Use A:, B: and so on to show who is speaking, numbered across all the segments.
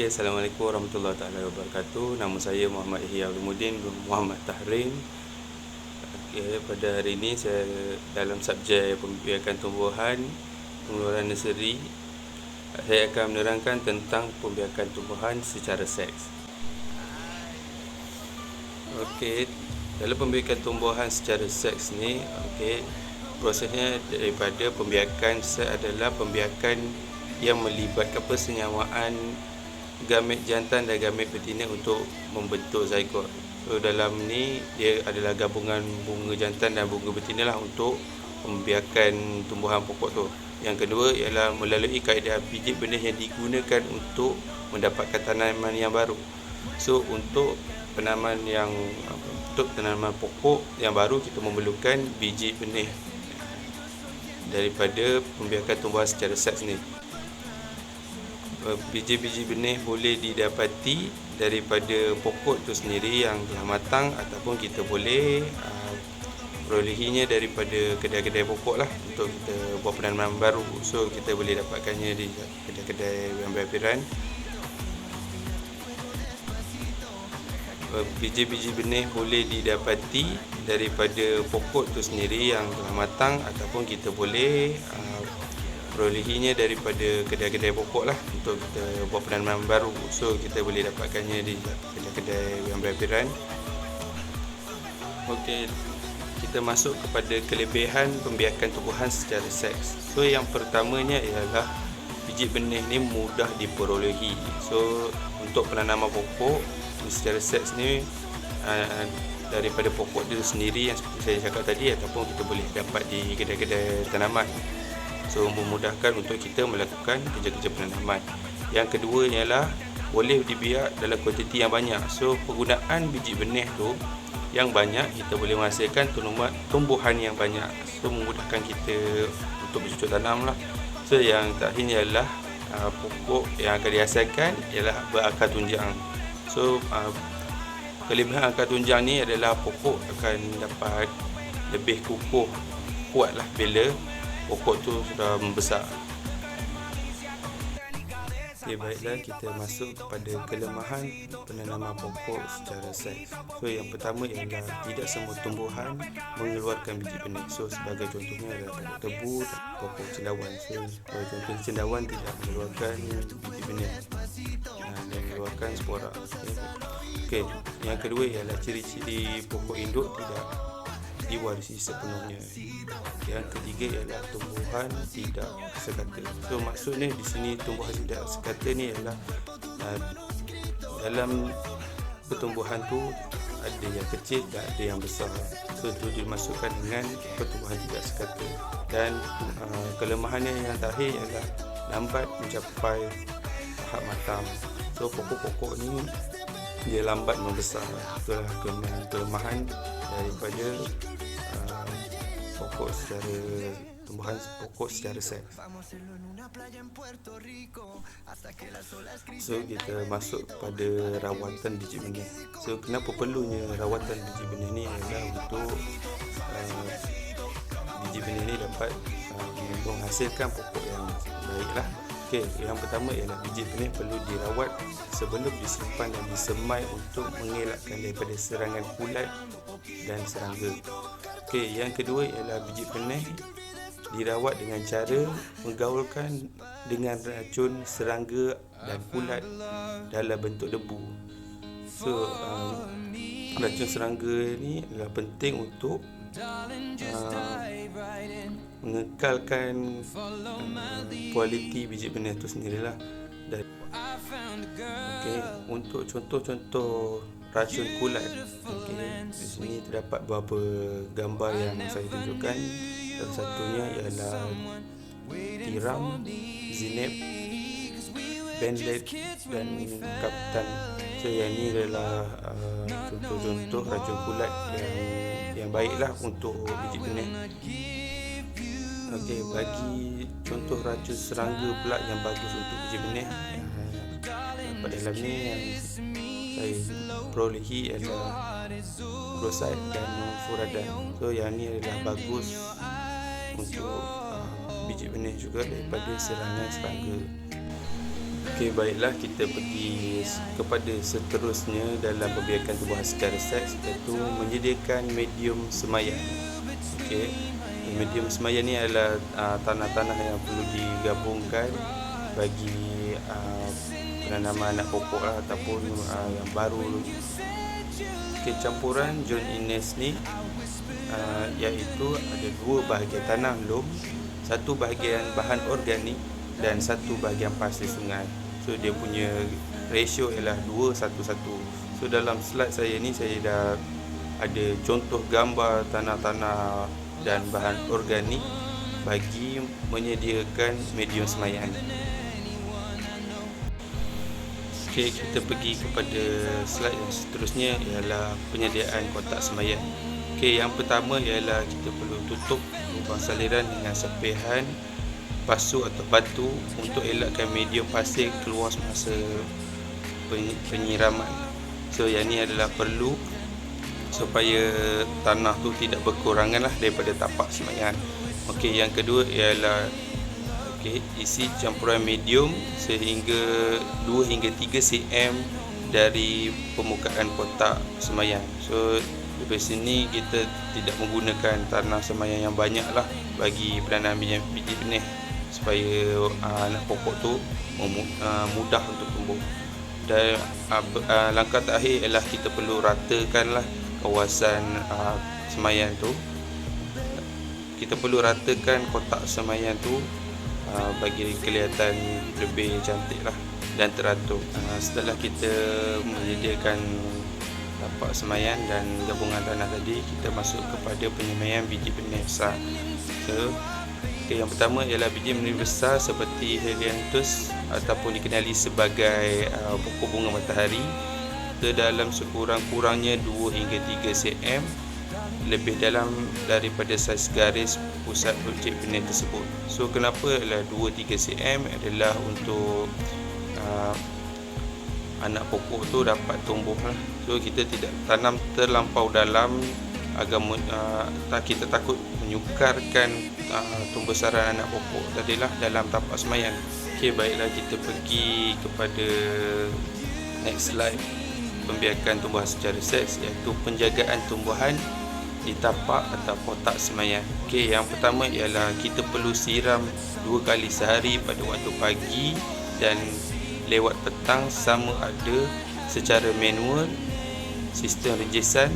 A: Okay, Assalamualaikum warahmatullahi taala wabarakatuh. Nama saya Muhammad Ihya Ulumuddin bin Muhammad Tahrim. Okay, pada hari ini saya dalam subjek pembiakan tumbuhan, pengeluaran nursery, saya akan menerangkan tentang pembiakan tumbuhan secara seks. Okey, dalam pembiakan tumbuhan secara seks ni, prosesnya daripada pembiakan seks adalah pembiakan yang melibatkan persenyawaan gamet jantan dan gamet betina untuk membentuk zygote. So dalam ni dia adalah gabungan bunga jantan dan bunga betina lah untuk pembiakan tumbuhan pokok tu. Yang kedua ialah melalui kaedah biji benih yang digunakan untuk mendapatkan tanaman yang baru. So untuk tanaman pokok yang baru, kita memerlukan biji benih daripada pembiakan tumbuhan secara seks ni. Biji-biji benih boleh didapati daripada pokok itu sendiri yang telah matang, ataupun kita boleh perolehinya daripada kedai-kedai pokok lah untuk kita buat penanaman baru. So kita boleh dapatkannya di kedai-kedai yang berhampiran. Biji-biji benih boleh didapati daripada pokok itu sendiri yang telah matang, ataupun kita boleh perolehinya daripada kedai-kedai pokok lah untuk kita buat penanaman baru. So kita boleh dapatkannya di kedai-kedai yang berhampiran. Okey, kita masuk kepada kelebihan pembiakan tumbuhan secara seks. So yang pertamanya ialah biji benih ni mudah diperolehi. So untuk penanaman pokok secara seks ni daripada pokok itu sendiri yang seperti saya cakap tadi, ataupun kita boleh dapat di kedai-kedai tanaman. So memudahkan untuk kita melakukan kerja-kerja penanaman. Yang kedua ialah boleh dibiak dalam kuantiti yang banyak. So penggunaan biji benih tu yang banyak, kita boleh menghasilkan tumbuhan yang banyak. So memudahkan kita untuk bercocok tanam lah. So yang terakhir ialah pokok yang akan dihasilkan ialah berakar tunjang. So kelebihan akar tunjang ni adalah pokok akan dapat lebih kukuh, kuat lah bila pokok tu sudah membesar. Okay, baiklah, kita masuk kepada kelemahan penanaman pokok secara seks. So yang pertama ialah tidak semua tumbuhan mengeluarkan biji benih. So sebagai contohnya adalah pokok tebu, pokok cendawan. So sebagai contoh, cendawan tidak mengeluarkan biji benih dan mengeluarkan spora. Okay. Yang kedua ialah ciri-ciri pokok induk tidak diwarisi sepenuhnya. Yang ketiga ialah tumbuhan tidak sekata. So maksudnya di sini tumbuhan tidak sekata ni ialah dalam pertumbuhan tu ada yang kecil dan ada yang besar. So itu dimasukkan dengan pertumbuhan tidak sekata. Dan kelemahannya yang terakhir ialah lambat mencapai tahap matang. So pokok-pokok ni dia lambat membesar. Itulah kelemahan daripada tumbuhan pokok secara seks. So kita masuk kepada rawatan biji benih. So kenapa perlunya rawatan biji benih ni adalah untuk biji benih ni dapat menghasilkan pokok yang baik lah. Okay, yang pertama ialah biji benih perlu dirawat sebelum disimpan dan disemai untuk mengelakkan daripada serangan kulat dan serangga. Okay, yang kedua ialah biji benih dirawat dengan cara menggaulkan dengan racun serangga dan kulat dalam bentuk debu. So racun serangga ni adalah penting untuk mengekalkan kualiti biji benih itu sendirilah. Dan untuk contoh-contoh racun kulat, di sini terdapat beberapa gambar yang saya tunjukkan. Salah satunya ialah tiram, zineb, benlet dan kaptan. So yang ini adalah contoh-contoh racun kulat yang baiklah untuk biji benih. Okey, bagi contoh racun serangga pula yang bagus untuk biji benih, pada dalam ni yang saya perolehi adalah Crocide dan Furadan. So yang ni adalah bagus untuk biji benih juga daripada serangan serangga. Okey, baiklah, kita pergi kepada seterusnya dalam pembiakan tumbuhan secara seks, iaitu menyediakan medium semayan. Okey, medium semayan ni adalah tanah-tanah yang perlu digabungkan bagi penanaman anak pokok lah, ataupun yang baru. Okey, campuran John Innes ni iaitu ada dua bahagian tanah lom, satu bahagian bahan organik dan satu bahagian pasir sungai. So dia punya ratio ialah 2:1:1. So dalam slide saya ni saya dah ada contoh gambar tanah-tanah dan bahan organik bagi menyediakan medium semayan. Okey, kita pergi kepada slide yang seterusnya ialah penyediaan kotak semayan. Okey, yang pertama ialah kita perlu tutup lubang saliran dengan serpihan pasu atau batu untuk elakkan medium pasir keluar semasa penyiraman. So yang ni adalah perlu supaya tanah tu tidak berkurangan lah daripada tapak semayan. Okey, yang kedua ialah isi campuran medium sehingga 2 hingga 3 cm dari permukaan kotak semayan. So dari sini kita tidak menggunakan tanah semayan yang banyak lah bagi penanaman biji benih, supaya anak pokok tu mudah untuk tumbuh. Dan langkah terakhir ialah kita perlu ratakan lah kawasan semayan tu. Kita perlu ratakan kotak semayan tu bagi kelihatan lebih cantik lah dan teratur. Setelah kita menyediakan tapak semayan dan gabungan tanah tadi, kita masuk kepada penyemaian biji benih besar. So yang pertama ialah biji benih besar seperti Helianthus ataupun dikenali sebagai pokok bunga matahari, dalam sekurang-kurangnya 2 hingga 3 cm lebih dalam daripada saiz garis pusat buncit benih tersebut. So kenapa ialah 2-3 cm adalah untuk anak pokok tu dapat tumbuh lah. So kita tidak tanam terlampau dalam agar kita takut menyukarkan tumbesaran anak pokok tadilah dalam tapak semayan. Okey, baiklah, kita pergi kepada next slide, pembiakan tumbuhan secara seks, iaitu penjagaan tumbuhan di tapak atau kotak semayan. Okey, yang pertama ialah kita perlu siram 2 kali sehari pada waktu pagi dan lewat petang, sama ada secara manual, sistem rejisan,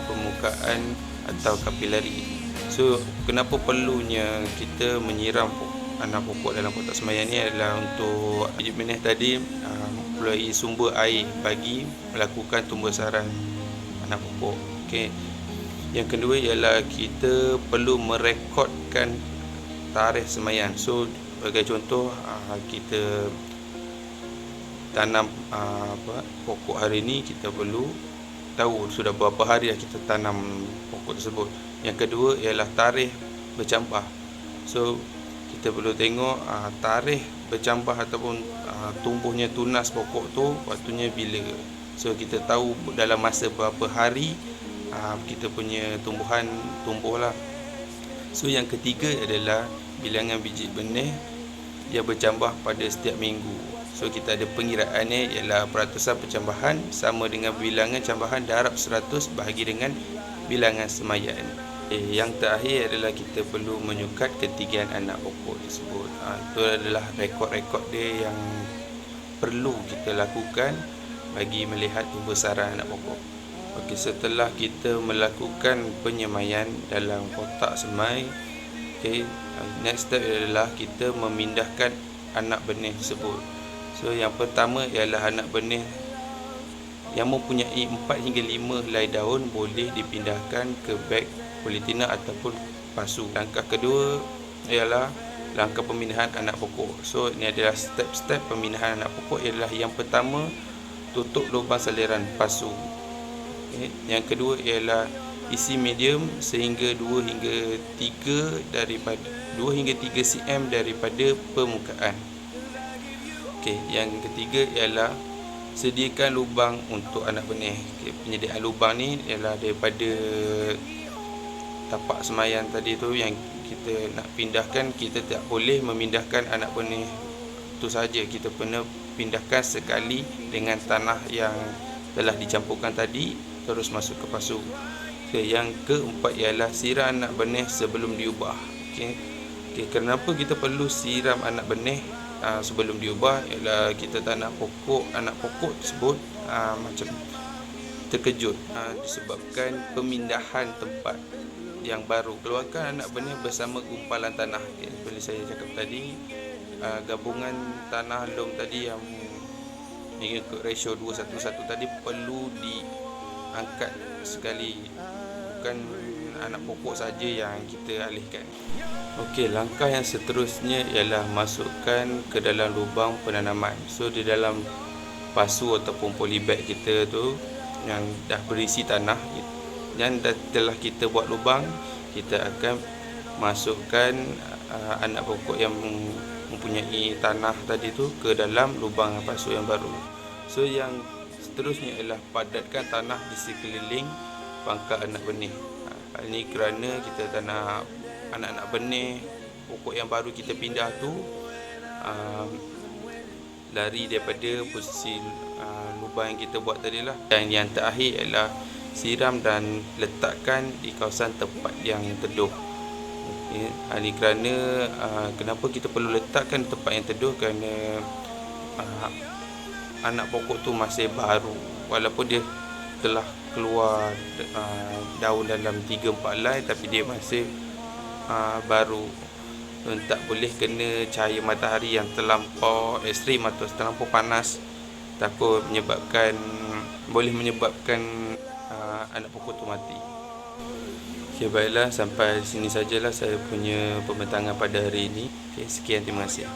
A: permukaan atau kapilari. So kenapa perlunya kita menyiram anak pokok dalam kotak semayan ni adalah untuk biji benih tadi melalui sumber air bagi melakukan tumbesaran anak pokok. Okey. Yang kedua ialah kita perlu merekodkan tarikh semayan. So sebagai contoh, kita tanam pokok hari ni, kita perlu tahu sudah berapa hari dah kita tanam pokok tersebut. Yang kedua ialah tarikh bercambah. So kita perlu tengok tarikh bercambah ataupun tumbuhnya tunas pokok tu waktunya bila. So kita tahu dalam masa berapa hari kita punya tumbuhan tumbuh lah. So yang ketiga adalah bilangan biji benih dia bercambah pada setiap minggu. So kita ada pengiraannya ialah peratusan percambahan sama dengan bilangan cambahan darab 100 bahagi dengan bilangan semayan. Yang terakhir adalah kita perlu menyukat ketinggian anak pokok tersebut. Itu adalah rekod-rekod dia yang perlu kita lakukan bagi melihat pembesaran anak pokok. Okey, setelah kita melakukan penyemaian dalam kotak semai, next step adalah kita memindahkan anak benih tersebut. So yang pertama ialah anak benih yang mempunyai 4 hingga 5 helai daun boleh dipindahkan ke beg politina ataupun pasu. Langkah kedua ialah langkah pemindahan anak pokok. So ini adalah step-step pemindahan anak pokok. Ialah yang pertama, tutup lubang saliran pasu. Yang kedua ialah isi medium sehingga 2 hingga 3 cm daripada permukaan. Yang ketiga ialah sediakan lubang untuk anak benih. Penyediaan lubang ni ialah daripada tapak semayan tadi tu yang kita nak pindahkan. Kita tak boleh memindahkan anak benih tu saja, kita pindahkan sekali dengan tanah yang telah dicampurkan tadi, terus masuk ke pasu. Yang keempat ialah siram anak benih sebelum diubah. Kenapa kita perlu siram anak benih sebelum diubah? Ialah kita tak nak anak pokok tersebut macam terkejut disebabkan pemindahan tempat yang baru. Keluarkan anak benih bersama gumpalan tanah. Seperti saya cakap tadi, gabungan tanah lom tadi yang mengikut ratio 2:1 tadi perlu diangkat sekali, bukan anak pokok saja yang kita alihkan. Okey, langkah yang seterusnya ialah masukkan ke dalam lubang penanaman. So di dalam pasu ataupun polybag kita tu yang dah berisi tanah, yang telah kita buat lubang, kita akan masukkan anak pokok yang mempunyai tanah tadi tu ke dalam lubang pasu yang baru. So yang seterusnya ialah padatkan tanah di sekeliling pangkal anak benih. Hal ini kerana kita tak nak anak-anak benih pokok yang baru kita pindah tu lari daripada posisi lubang yang kita buat tadi lah. Dan yang terakhir ialah siram dan letakkan di kawasan tempat yang teduh. Hal ini kerana kenapa kita perlu letakkan tempat yang teduh, kerana anak pokok tu masih baru, walaupun dia telah keluar daun dalam 3-4 helai, tapi dia masih baru. Tak boleh kena cahaya matahari yang terlampau ekstrim atau terlampau panas, takut boleh menyebabkan anak pokok tu mati. Okay, baiklah, sampai sini sajalah saya punya pembentangan pada hari ini. Okay, sekian, terima kasih.